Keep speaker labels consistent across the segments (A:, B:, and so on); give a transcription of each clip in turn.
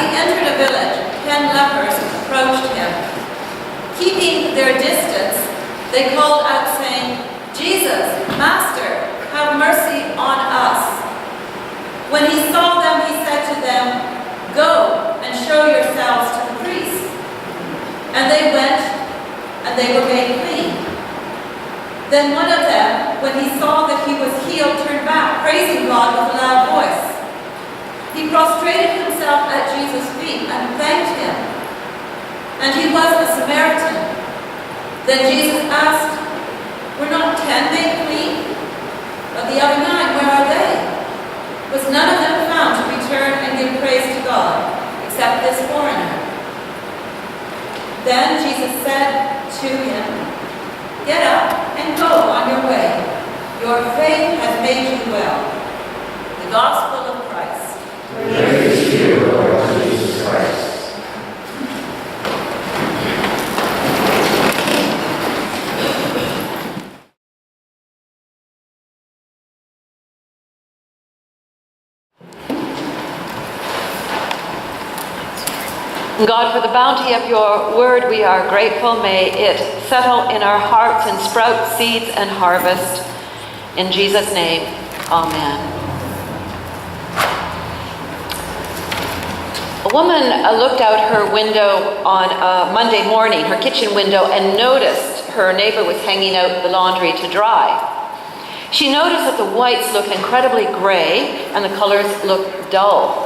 A: he entered a village, 10 lepers approached him. Keeping their distance, they called out, saying, "Jesus, Master, have mercy on us." When he saw them, he said to them, "Go and show yourselves to the priests." And they went, and they were made clean. Then one of them, when he saw that he was healed, turned back, praising God with a loud voice. He prostrated himself at Jesus' feet and thanked him. And he was a Samaritan. Then Jesus asked, "Were not 10 made clean? But the other 9, where are they? Was none of them found to return and give praise to God, except this foreigner?" Then Jesus said to him, "Get up and go on your way. Your faith has made you well." The Gospel of Christ.
B: Praise to you, Lord Jesus Christ.
C: God, for the bounty of your word, we are grateful. May it settle in our hearts and sprout seeds and harvest. In Jesus' name, amen. A woman looked out her window on Monday morning, her kitchen window, and noticed her neighbor was hanging out the laundry to dry. She noticed that the whites looked incredibly gray and the colors looked dull.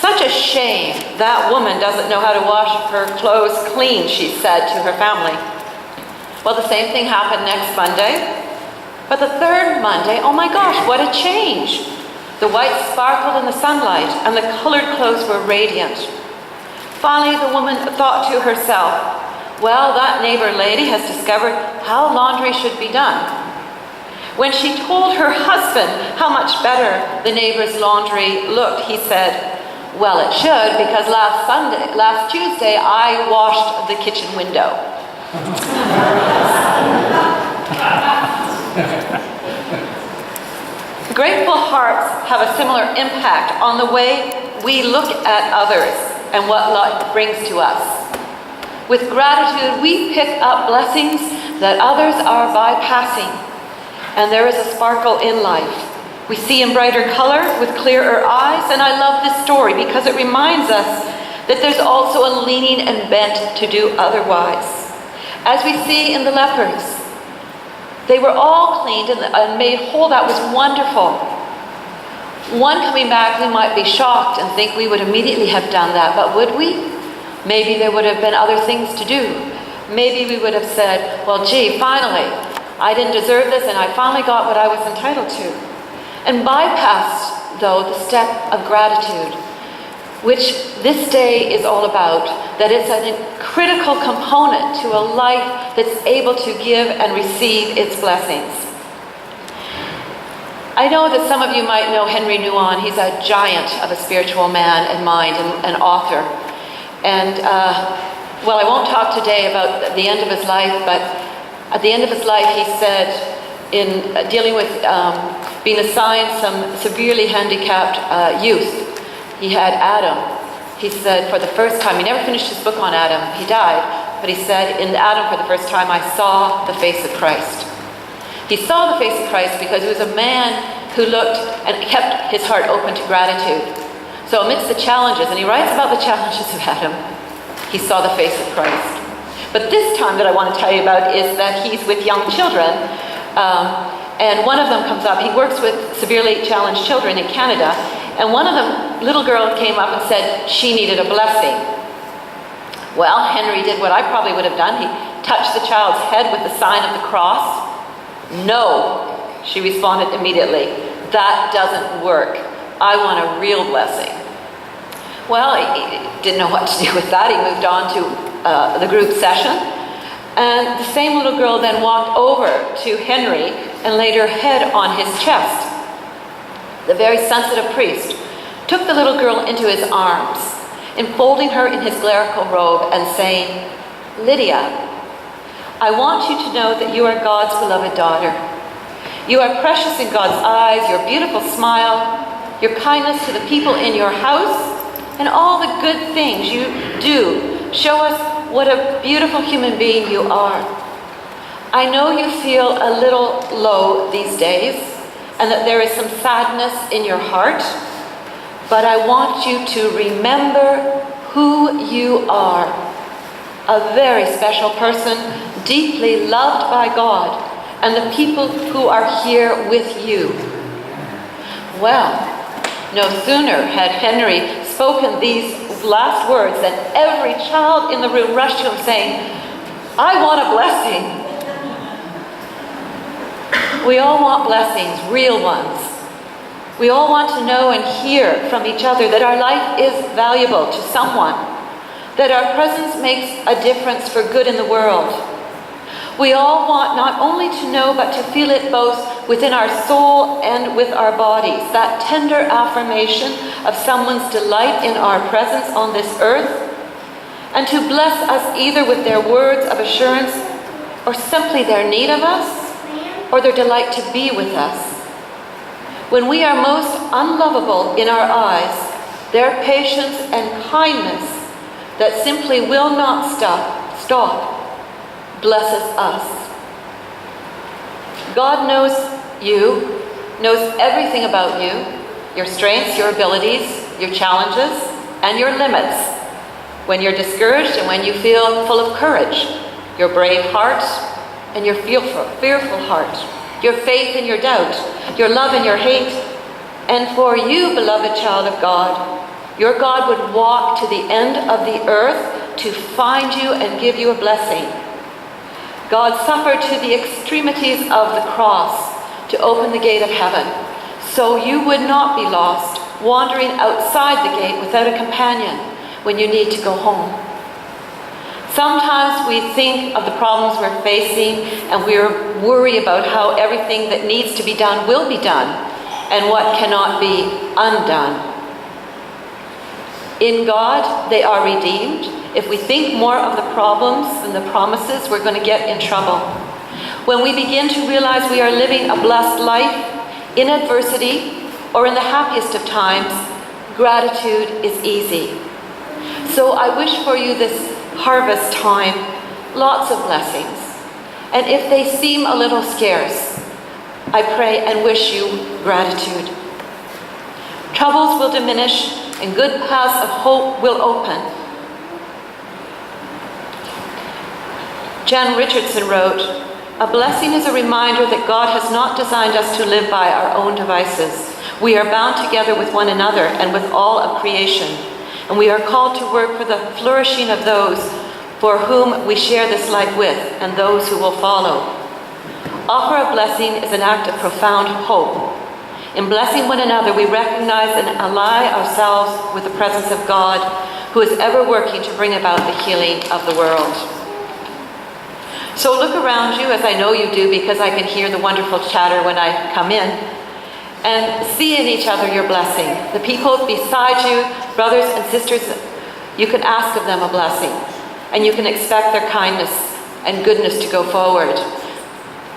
C: "Such a shame that woman doesn't know how to wash her clothes clean," she said to her family. Well, the same thing happened next Monday. But the third Monday, oh my gosh, what a change. The whites sparkled in the sunlight and the colored clothes were radiant. Finally, the woman thought to herself, well, that neighbor lady has discovered how laundry should be done. When she told her husband how much better the neighbor's laundry looked, he said, "Well, it should, because last Tuesday, I washed the kitchen window." Grateful hearts have a similar impact on the way we look at others and what life brings to us. With gratitude, we pick up blessings that others are bypassing, and there is a sparkle in life. We see in brighter color with clearer eyes, and I love this story because it reminds us that there's also a leaning and bent to do otherwise. As we see in the lepers, they were all cleaned and made whole. That was wonderful. One coming back, we might be shocked and think we would immediately have done that, but would we? Maybe there would have been other things to do. Maybe we would have said, well, gee, finally, I didn't deserve this and I finally got what I was entitled to. And bypassed, though, the step of gratitude, which this day is all about, that it's a critical component to a life that's able to give and receive its blessings. I know that some of you might know Henry Nouwen. He's a giant of a spiritual man and mind and an author. And, well, I won't talk today about the end of his life, but at the end of his life, he said, in dealing with being assigned some severely handicapped youth, he had Adam. He said for the first time, he never finished his book on Adam, he died, but he said, in Adam for the first time, I saw the face of Christ. He saw the face of Christ because he was a man who looked and kept his heart open to gratitude. So amidst the challenges, and he writes about the challenges of Adam, he saw the face of Christ. But this time that I want to tell you about is that he's with young children, and one of them comes up. He works with severely challenged children in Canada, and one of them, little girl, came up and said she needed a blessing. Well, Henry did what I probably would have done. He touched the child's head with the sign of the cross. "No," she responded immediately. "That doesn't work. I want a real blessing." Well, he didn't know what to do with that. He moved on to the group session. And the same little girl then walked over to Henry and laid her head on his chest. The very sensitive priest took the little girl into his arms, enfolding her in his clerical robe and saying, "Lydia, I want you to know that you are God's beloved daughter. You are precious in God's eyes, your beautiful smile, your kindness to the people in your house, and all the good things you do. Show us what a beautiful human being you are. I know you feel a little low these days and that there is some sadness in your heart, but I want you to remember who you are. A very special person, deeply loved by God and the people who are here with you. Well, no sooner had Henry spoken these last words than every child in the room rushed to him saying, I want a blessing. We all want blessings, real ones. We all want to know and hear from each other that our life is valuable to someone, that our presence makes a difference for good in the world. We all want not only to know but to feel it both within our soul and with our bodies, that tender affirmation of someone's delight in our presence on this earth, and to bless us either with their words of assurance or simply their need of us or their delight to be with us. When we are most unlovable in our eyes, their patience and kindness that simply will not stop blesses us. God knows you, knows everything about you, your strengths, your abilities, your challenges, and your limits. When you're discouraged and when you feel full of courage, your brave heart and your fearful heart, your faith and your doubt, your love and your hate. And for you, beloved child of God, your God would walk to the end of the earth to find you and give you a blessing. God suffered to the extremities of the cross to open the gate of heaven, so you would not be lost, wandering outside the gate without a companion when you need to go home. Sometimes we think of the problems we're facing and we worry about how everything that needs to be done will be done and what cannot be undone. In God, they are redeemed. If we think more of the problems than the promises, we're going to get in trouble. When we begin to realize we are living a blessed life in adversity or in the happiest of times, gratitude is easy. So I wish for you this harvest time lots of blessings. And if they seem a little scarce, I pray and wish you gratitude. Troubles will diminish and good paths of hope will open. Jan Richardson wrote, "A blessing is a reminder that God has not designed us to live by our own devices. We are bound together with one another and with all of creation, and we are called to work for the flourishing of those for whom we share this life with and those who will follow. Offer of blessing is an act of profound hope. In blessing one another, we recognize and ally ourselves with the presence of God, who is ever working to bring about the healing of the world." So look around you, as I know you do because I can hear the wonderful chatter when I come in, and see in each other your blessing. The people beside you, brothers and sisters, you can ask of them a blessing, and you can expect their kindness and goodness to go forward.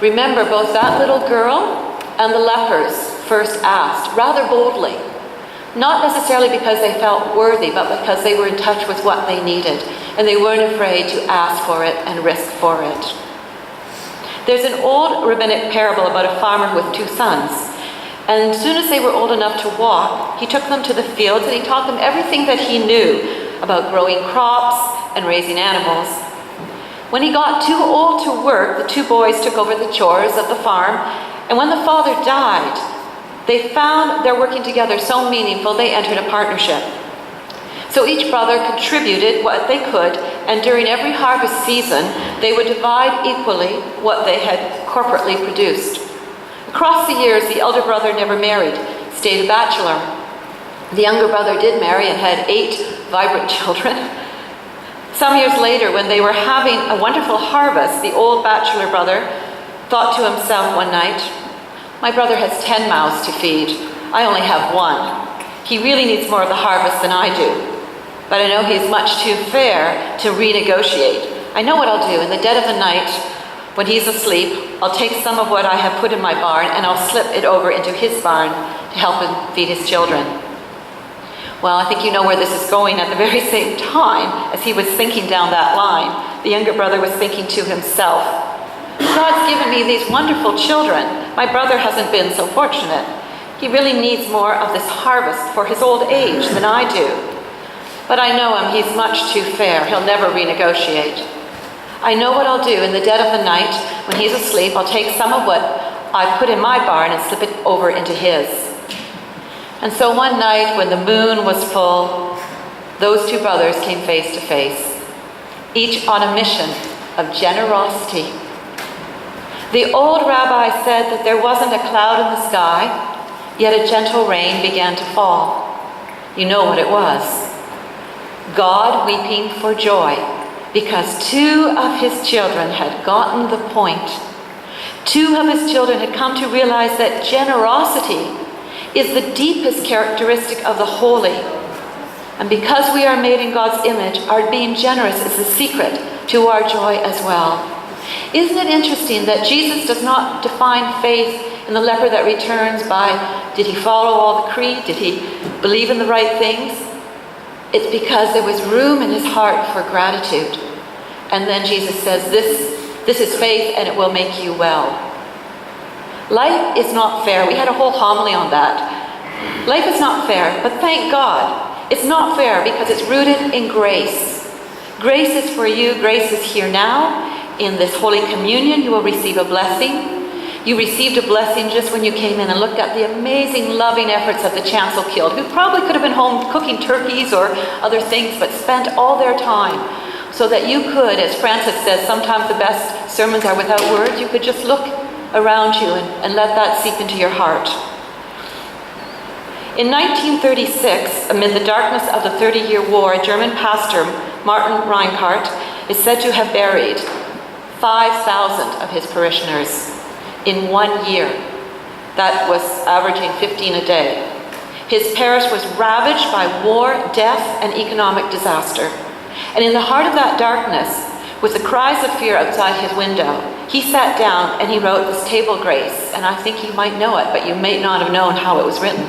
C: Remember, both that little girl and the lepers first asked, rather boldly, not necessarily because they felt worthy, but because they were in touch with what they needed, and they weren't afraid to ask for it and risk for it. There's an old rabbinic parable about a farmer with two sons, and as soon as they were old enough to walk, he took them to the fields and he taught them everything that he knew about growing crops and raising animals. When he got too old to work, the two boys took over the chores of the farm, and when the father died, they found their working together so meaningful they entered a partnership. So each brother contributed what they could, and during every harvest season, they would divide equally what they had corporately produced. Across the years, the elder brother never married, stayed a bachelor. The younger brother did marry and had 8 vibrant children. Some years later, when they were having a wonderful harvest, the old bachelor brother thought to himself one night, "My brother has 10 mouths to feed. I only have 1. He really needs more of the harvest than I do. But I know he is much too fair to renegotiate. I know what I'll do. In the dead of the night, when he's asleep, I'll take some of what I have put in my barn and I'll slip it over into his barn to help him feed his children." Well, I think you know where this is going. At the very same time as he was thinking down that line, the younger brother was thinking to himself, God's given me these wonderful children. My brother hasn't been so fortunate. He really needs more of this harvest for his old age than I do. But I know him, he's much too fair. He'll never renegotiate. I know what I'll do in the dead of the night when he's asleep. I'll take some of what I put in my barn and slip it over into his. And so one night when the moon was full, those two brothers came face to face, each on a mission of generosity. The old rabbi said that there wasn't a cloud in the sky, yet a gentle rain began to fall. You know what it was. God weeping for joy because two of his children had gotten the point. Two of his children had come to realize that generosity is the deepest characteristic of the holy. And because we are made in God's image, our being generous is the secret to our joy as well. Isn't it interesting that Jesus does not define faith in the leper that returns by, did he follow all the creed? Did he believe in the right things? It's because there was room in his heart for gratitude. And then Jesus says, this is faith and it will make you well. Life is not fair. We had a whole homily on that. Life is not fair, but thank God. It's not fair because it's rooted in grace. Grace is for you. Grace is here now. In this Holy Communion, you will receive a blessing. You received a blessing just when you came in and looked at the amazing, loving efforts of the chancel guild, who probably could have been home cooking turkeys or other things, but spent all their time so that you could, as Francis says, sometimes the best sermons are without words. You could just look around you and let that seep into your heart. In 1936, amid the darkness of the 30-year war, a German pastor, Martin Reinhardt, is said to have buried 5,000 of his parishioners in 1 year. That was averaging 15 a day. His parish was ravaged by war, death, and economic disaster. And in the heart of that darkness, with the cries of fear outside his window, he sat down and he wrote this table grace. And I think you might know it, but you may not have known how it was written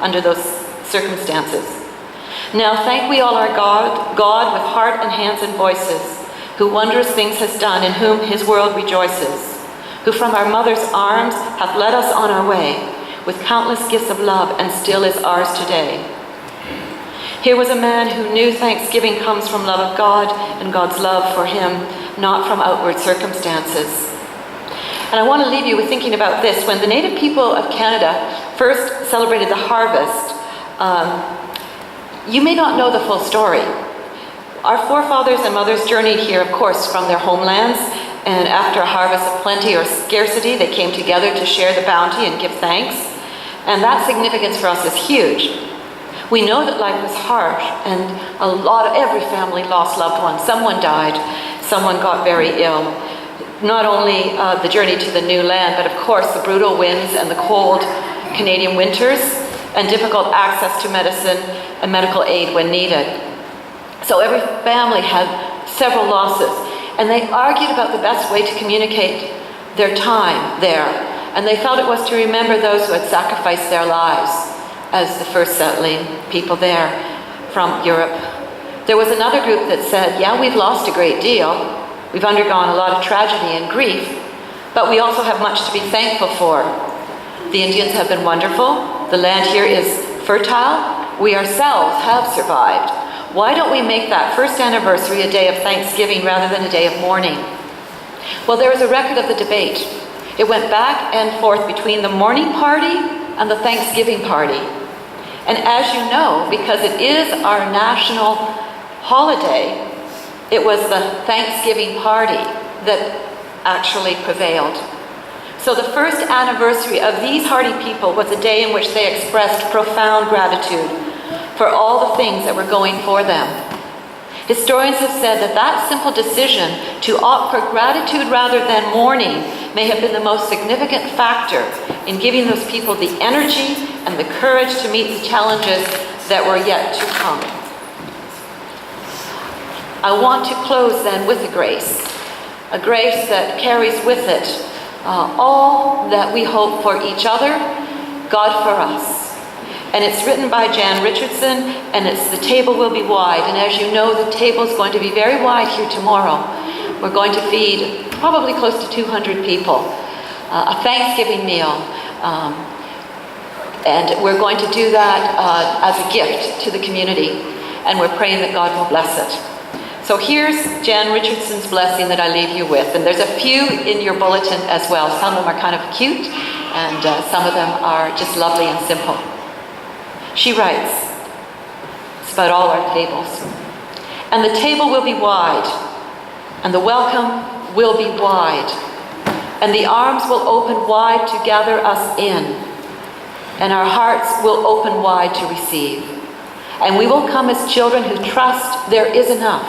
C: under those circumstances. Now thank we all our God with heart and hands and voices, who wondrous things has done, in whom his world rejoices, who from our mother's arms hath led us on our way, with countless gifts of love, and still is ours today. Here was a man who knew thanksgiving comes from love of God and God's love for him, not from outward circumstances. And I want to leave you with thinking about this. When the native people of Canada first celebrated the harvest, you may not know the full story. Our forefathers and mothers journeyed here, of course, from their homelands, and after a harvest of plenty or scarcity, they came together to share the bounty and give thanks. And that significance for us is huge. We know that life was harsh, and every family lost loved ones. Someone died, someone got very ill. Not only the journey to the new land, but of course the brutal winds and the cold Canadian winters, and difficult access to medicine and medical aid when needed. So every family had several losses, and they argued about the best way to communicate their time there. And they felt it was to remember those who had sacrificed their lives as the first settling people there from Europe. There was another group that said, yeah, we've lost a great deal. We've undergone a lot of tragedy and grief, but we also have much to be thankful for. The Indians have been wonderful. The land here is fertile. We ourselves have survived. Why don't we make that first anniversary a day of thanksgiving rather than a day of mourning? Well, there is a record of the debate. It went back and forth between the mourning party and the Thanksgiving party. And as you know, because it is our national holiday, it was the Thanksgiving party that actually prevailed. So the first anniversary of these hardy people was a day in which they expressed profound gratitude for all the things that were going for them. Historians have said that that simple decision to opt for gratitude rather than mourning may have been the most significant factor in giving those people the energy and the courage to meet the challenges that were yet to come. I want to close then with a grace that carries with it all that we hope for each other, God for us. And it's written by Jan Richardson, and it's "The Table Will Be Wide." And as you know, the table is going to be very wide here tomorrow. We're going to feed probably close to 200 people, a Thanksgiving meal. And we're going to do that as a gift to the community. And we're praying that God will bless it. So here's Jan Richardson's blessing that I leave you with. And there's a few in your bulletin as well. Some of them are kind of cute, and some of them are just lovely and simple. She writes, it's about all our tables. "And the table will be wide, and the welcome will be wide, and the arms will open wide to gather us in, and our hearts will open wide to receive. And we will come as children who trust there is enough.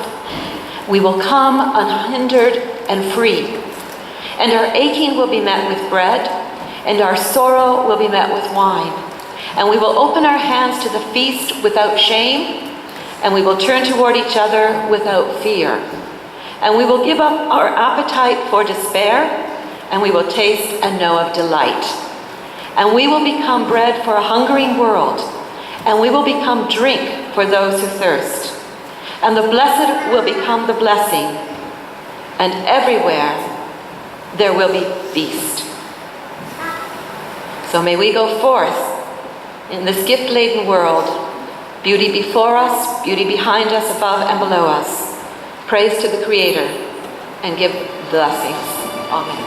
C: We will come unhindered and free, and our aching will be met with bread, and our sorrow will be met with wine. And we will open our hands to the feast without shame, and we will turn toward each other without fear. And we will give up our appetite for despair, and we will taste and know of delight. And we will become bread for a hungering world, and we will become drink for those who thirst. And the blessed will become the blessing, and everywhere there will be feast." So may we go forth in this gift-laden world, beauty before us, beauty behind us, above and below us. Praise to the Creator, and give blessings. Amen.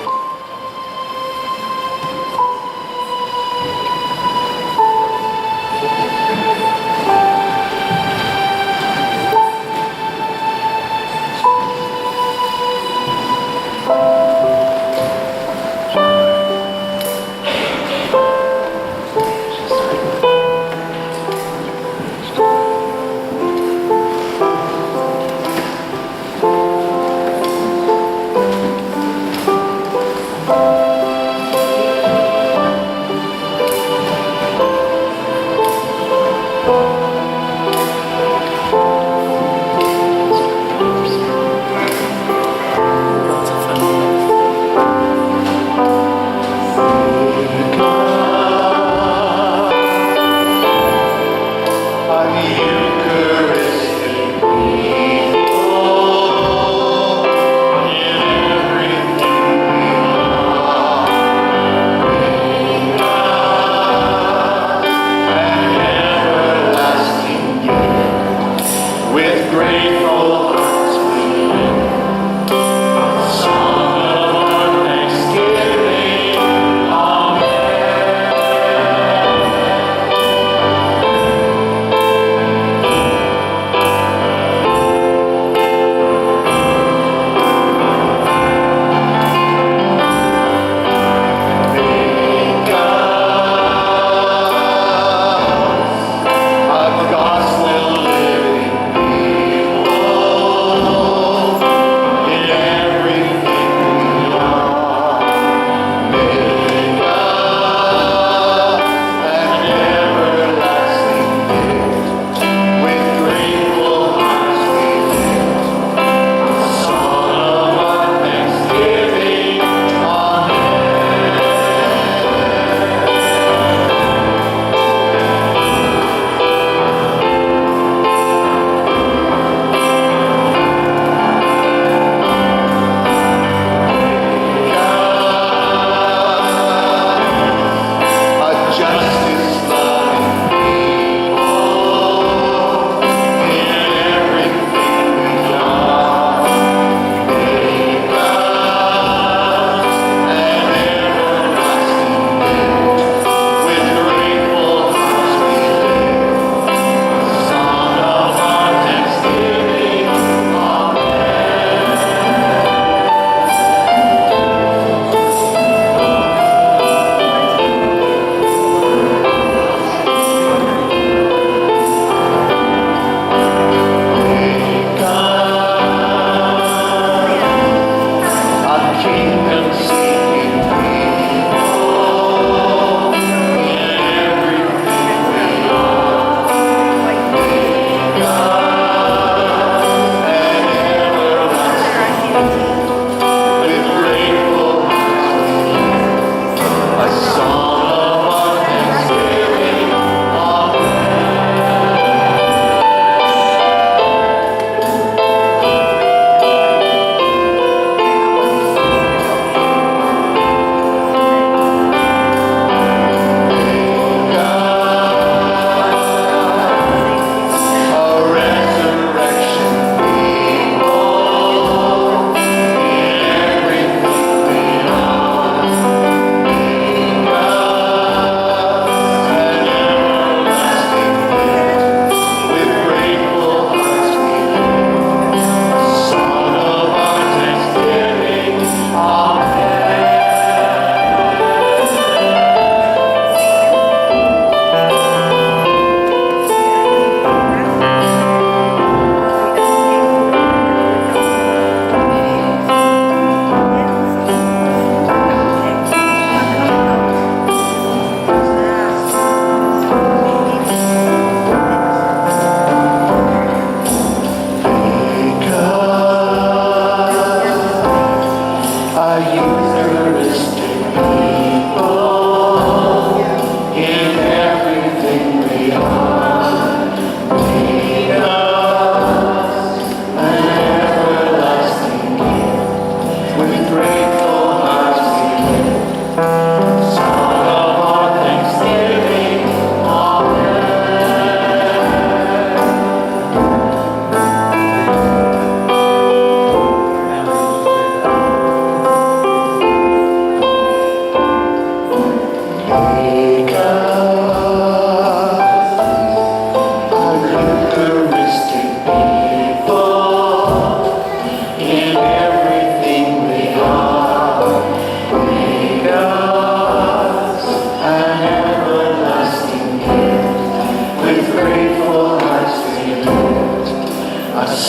B: Gospel living people.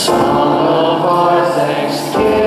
B: Song of our thanksgiving.